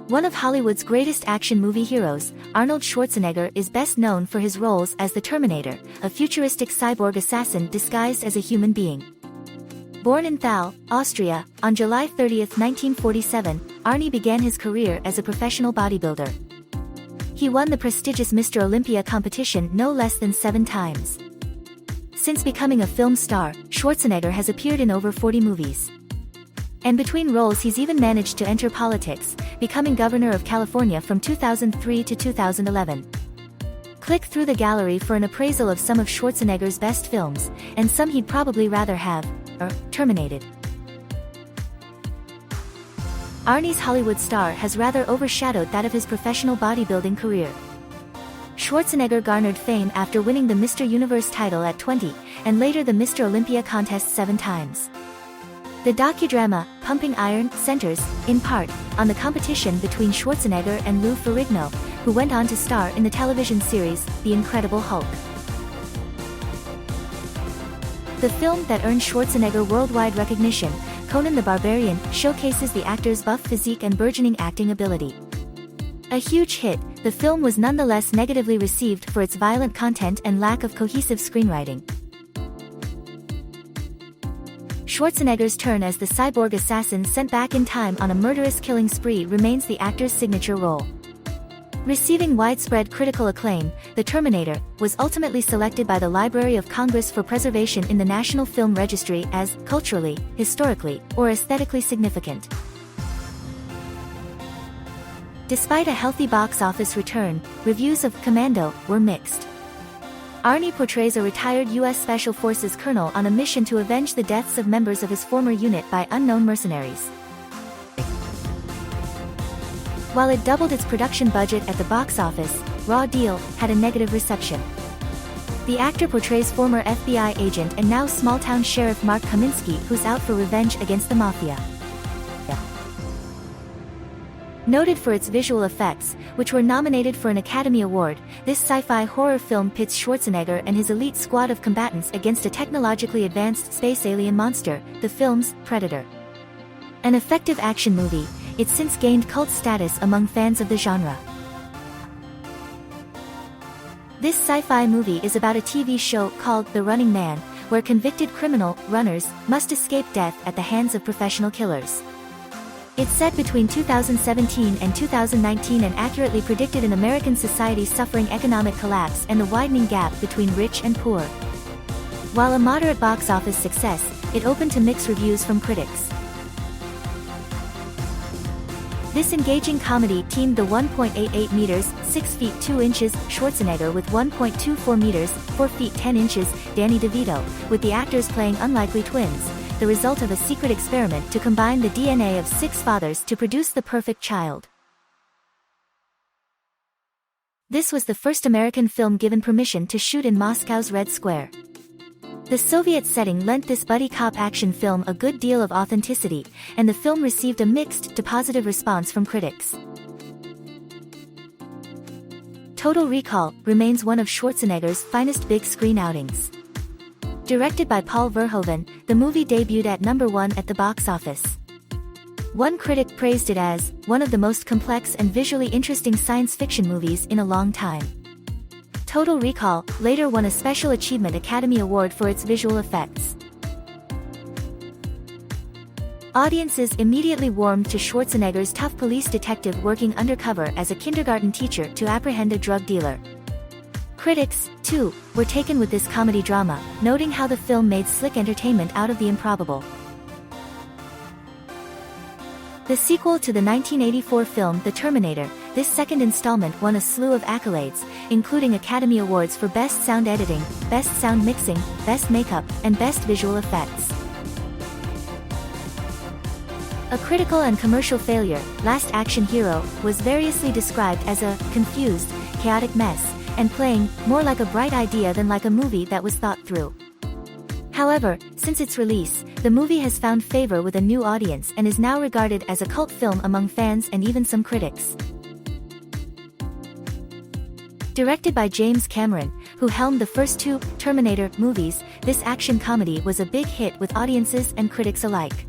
One of Hollywood's greatest action movie heroes, Arnold Schwarzenegger is best known for his roles as the Terminator, a futuristic cyborg assassin disguised as a human being. Born in Thal, Austria, on July 30, 1947, Arnie began his career as a professional bodybuilder. He won the prestigious Mr. Olympia competition no less than 7 times. Since becoming a film star, Schwarzenegger has appeared in over 40 movies. And between roles he's even managed to enter politics, becoming governor of California from 2003 to 2011. Click through the gallery for an appraisal of some of Schwarzenegger's best films, and some he'd probably rather have terminated. Arnie's Hollywood star has rather overshadowed that of his professional bodybuilding career. Schwarzenegger garnered fame after winning the Mr. Universe title at 20, and later the Mr. Olympia contest 7 times. The docudrama, Pumping Iron, centers, in part, on the competition between Schwarzenegger and Lou Ferrigno, who went on to star in the television series, The Incredible Hulk. The film that earned Schwarzenegger worldwide recognition, Conan the Barbarian, showcases the actor's buff physique and burgeoning acting ability. A huge hit, the film was nonetheless negatively received for its violent content and lack of cohesive screenwriting. Schwarzenegger's turn as the cyborg assassin sent back in time on a murderous killing spree remains the actor's signature role. Receiving widespread critical acclaim, The Terminator was ultimately selected by the Library of Congress for preservation in the National Film Registry as culturally, historically, or aesthetically significant. Despite a healthy box office return, reviews of Commando were mixed. Arnie portrays a retired U.S. Special Forces colonel on a mission to avenge the deaths of members of his former unit by unknown mercenaries. While it doubled its production budget at the box office, Raw Deal had a negative reception. The actor portrays former FBI agent and now small-town sheriff Mark Kaminsky, who's out for revenge against the mafia. Noted for its visual effects, which were nominated for an Academy Award, this sci-fi horror film pits Schwarzenegger and his elite squad of combatants against a technologically advanced space alien monster, the film's Predator. An effective action movie, it's since gained cult status among fans of the genre. This sci-fi movie is about a TV show called The Running Man, where convicted criminal runners must escape death at the hands of professional killers. It's set between 2017 and 2019 and accurately predicted an American society suffering economic collapse and the widening gap between rich and poor. While a moderate box office success, it opened to mixed reviews from critics. This engaging comedy teamed the 1.88 meters, 6 feet 2 inches, Schwarzenegger with 1.24 meters, 4 feet 10 inches, Danny DeVito, with the actors playing unlikely twins, the result of a secret experiment to combine the DNA of 6 fathers to produce the perfect child. This was the first American film given permission to shoot in Moscow's Red Square. The Soviet setting lent this buddy cop action film a good deal of authenticity, and the film received a mixed to positive response from critics. Total Recall remains one of Schwarzenegger's finest big-screen outings. Directed by Paul Verhoeven, the movie debuted at #1 at the box office. One critic praised it as one of the most complex and visually interesting science fiction movies in a long time. Total Recall later won a Special Achievement Academy Award for its visual effects. Audiences immediately warmed to Schwarzenegger's tough police detective working undercover as a kindergarten teacher to apprehend a drug dealer. Critics, too, were taken with this comedy drama, noting how the film made slick entertainment out of the improbable. The sequel to the 1984 film The Terminator, this second installment won a slew of accolades, including Academy Awards for Best Sound Editing, Best Sound Mixing, Best Makeup, and Best Visual Effects. A critical and commercial failure, Last Action Hero was variously described as a confused, chaotic mess, and playing more like a bright idea than like a movie that was thought through. However, since its release, the movie has found favor with a new audience and is now regarded as a cult film among fans and even some critics. Directed by James Cameron, who helmed the first 2 Terminator movies, this action comedy was a big hit with audiences and critics alike.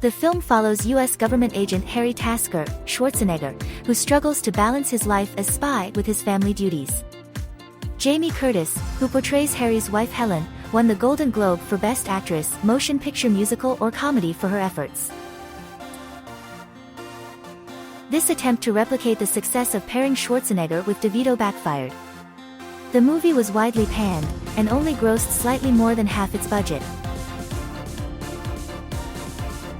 The film follows U.S. government agent Harry Tasker, Schwarzenegger, who struggles to balance his life as spy with his family duties. Jamie Curtis, who portrays Harry's wife Helen, won the Golden Globe for Best Actress, Motion Picture Musical or Comedy for her efforts. This attempt to replicate the success of pairing Schwarzenegger with DeVito backfired. The movie was widely panned, and only grossed slightly more than half its budget.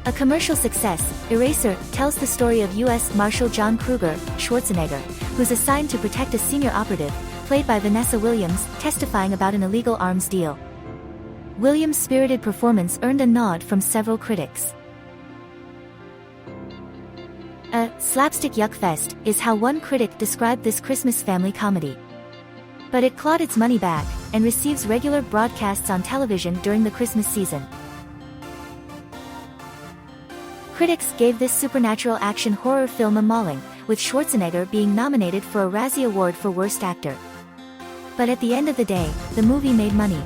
A commercial success, Eraser, tells the story of U.S. Marshal John Kruger, Schwarzenegger, who's assigned to protect a senior operative, played by Vanessa Williams, testifying about an illegal arms deal. Williams' spirited performance earned a nod from several critics. A slapstick yuckfest is how one critic described this Christmas family comedy. But it clawed its money back, and receives regular broadcasts on television during the Christmas season. Critics gave this supernatural action horror film a mauling, with Schwarzenegger being nominated for a Razzie Award for Worst Actor. But at the end of the day, the movie made money.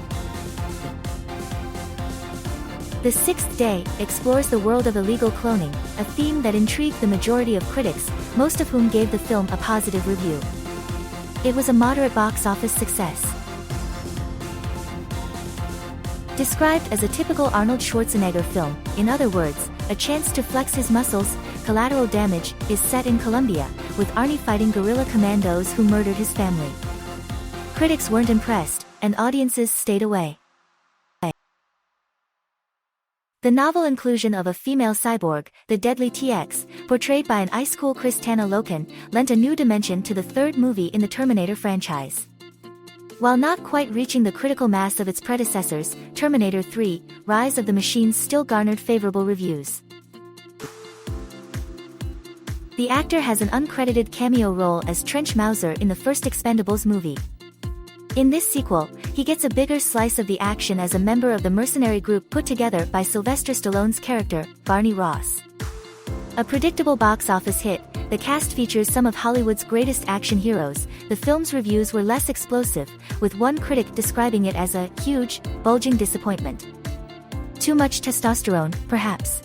The Sixth Day explores the world of illegal cloning, a theme that intrigued the majority of critics, most of whom gave the film a positive review. It was a moderate box office success. Described as a typical Arnold Schwarzenegger film, in other words, a chance to flex his muscles, Collateral Damage is set in Colombia, with Arnie fighting guerrilla commandos who murdered his family. Critics weren't impressed, and audiences stayed away. The novel inclusion of a female cyborg, the Deadly TX, portrayed by an ice-cool Kristanna Loken, lent a new dimension to the third movie in the Terminator franchise. While not quite reaching the critical mass of its predecessors, Terminator 3: Rise of the Machines still garnered favorable reviews. The actor has an uncredited cameo role as Trench Mauser in the first Expendables movie. In this sequel, he gets a bigger slice of the action as a member of the mercenary group put together by Sylvester Stallone's character, Barney Ross. A predictable box office hit, the cast features some of Hollywood's greatest action heroes. The film's reviews were less explosive, with one critic describing it as a huge, bulging disappointment. Too much testosterone, perhaps.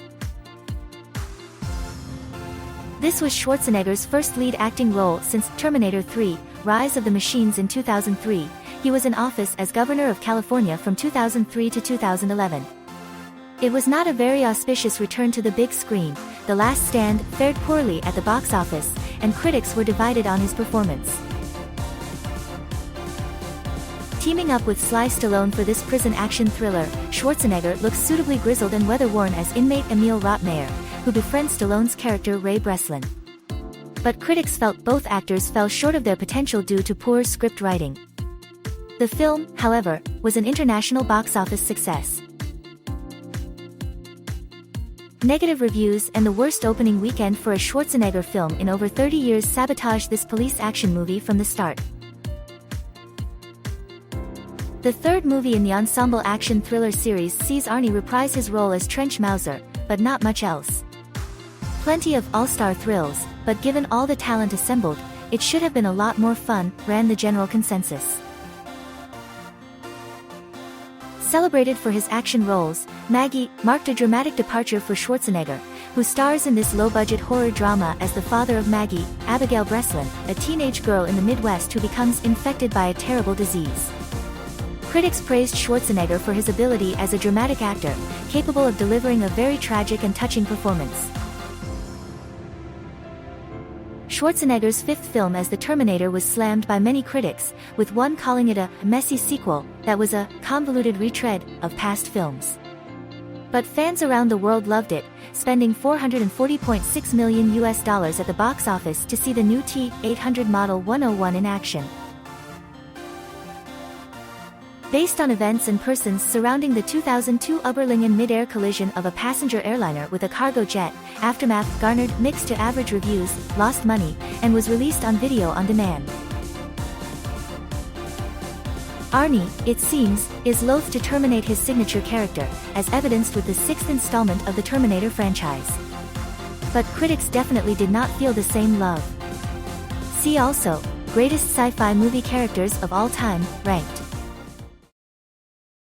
This was Schwarzenegger's first lead acting role since Terminator 3: Rise of the Machines in 2003. He was in office as governor of California from 2003 to 2011. It was not a very auspicious return to the big screen. The Last Stand fared poorly at the box office, and critics were divided on his performance. Teaming up with Sly Stallone for this prison action thriller, Schwarzenegger looks suitably grizzled and weather-worn as inmate Emil Rottmeyer, who befriends Stallone's character Ray Breslin. But critics felt both actors fell short of their potential due to poor script writing. The film, however, was an international box office success. Negative reviews and the worst opening weekend for a Schwarzenegger film in over 30 years sabotaged this police action movie from the start. The third movie in the ensemble action thriller series sees Arnie reprise his role as Trench Mauser, but not much else. Plenty of all-star thrills, but given all the talent assembled, it should have been a lot more fun, ran the general consensus. Celebrated for his action roles, Maggie marked a dramatic departure for Schwarzenegger, who stars in this low-budget horror drama as the father of Maggie, Abigail Breslin, a teenage girl in the Midwest who becomes infected by a terrible disease. Critics praised Schwarzenegger for his ability as a dramatic actor, capable of delivering a very tragic and touching performance. Schwarzenegger's fifth film as the Terminator was slammed by many critics, with one calling it a messy sequel that was a convoluted retread of past films. But fans around the world loved it, spending $440.6 million at the box office to see the new T-800 Model 101 in action. Based on events and persons surrounding the 2002 Uberlingen mid-air collision of a passenger airliner with a cargo jet, Aftermath garnered mixed to average reviews, lost money, and was released on video on demand. Arnie, it seems, is loath to terminate his signature character, as evidenced with the sixth installment of the Terminator franchise. But critics definitely did not feel the same love. See also, Greatest Sci-Fi Movie Characters of All Time, ranked.